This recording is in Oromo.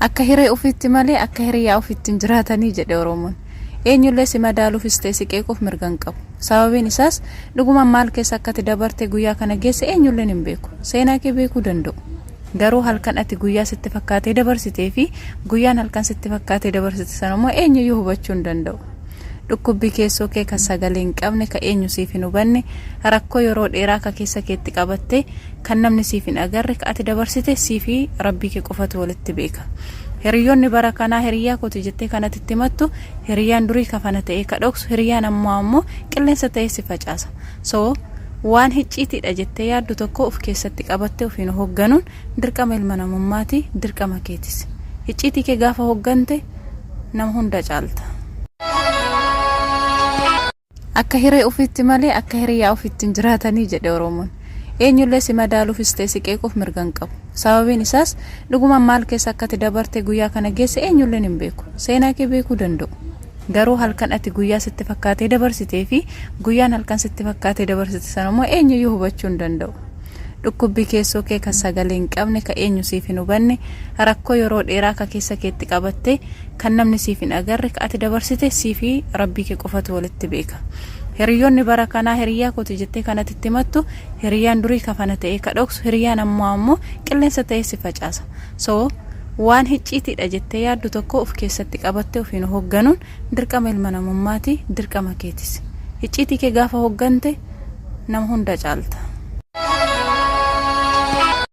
Akka hiree ofiitti malee akka hiriyaa ofiitti jiraatanii jedhe Oromoon. Eenyullee si madaaluufis ta'e si qeequuf mirgan qabu. Sababiin isaas dhuguma maal keessa akkati dabarte guyyaa kana geesse eenyulleen hin beeku. Seenaa kee beekuu danda'u. Garuu halkan ati guyyaa sitti fakkaatee dabarsitee fi guyyaan halkan sitti fakkaatee dabarsite sana immoo eenyuyyuu hubachuu hin danda'u. Dhukkubbii keessoo kee kan sagalee hin qabne kan eenyu siif hin hubanne rakkoo yeroo dheeraa ka keessa keetti qabatte kan namni siif hin agarre ka ati dabarsite siifi rabbii kee qofatu walitti beeka. Hiriyoonni bara kanaa hiriyaa kooti jettee kanatti itti mattu hiriyaan durii kafana ta'ee ka dhoksu hiriyaan ammoo qilleensa ta'ee si facaasa. So waan hicciitiidha jettee yaaddu tokko of keessatti qabattee ofiin hoogganuun dirqama ilma namummaati, dirqama keetis. Hicciitii kee gaafa hooggante nama hunda caalta. Akka hiree ofiitti malee akka hiriyaa ofiitti jiraatanii jedhe Oromoon. Eenyullee si madaaluufis ta'e si qeequuf mirgan qabu. Sababiin isaas dhuguma maal keessa akkati dabarte guyyaa kana geesse eenyulleen hin beeku. Seenaa kee beekuu danda'u. Garuu halkan ati guyyaa sitti fakkaatee dabarsitee fi guyyaan halkan sitti fakkaatee dabarsite sana immoo eenyuyyuu hubachuu hin danda'u. Dhukkubbii keessoo kee kan sagalee hin qabne kan eenyu siif hin hubanne rakkoo yeroo dheeraa ka keessa keetti qabatte kan namni siif hin agarre ka ati dabarsite siifi rabbii kee qofatu walitti beeka. Hiriyoonni bara kanaa hiriyaa kooti jettee kanatti itti mattu hiriyaan durii kafana ta'ee ka dhoksu hiriyaan ammoo qilleensa ta'ee si facaasa. So waan hicciitiidha jettee yaaddu tokko of keessatti qabattee ofiin hoogganuun dirqama ilma namummaati, dirqama keetis. Hicciitii kee gaafa hooggante nama hunda caalta.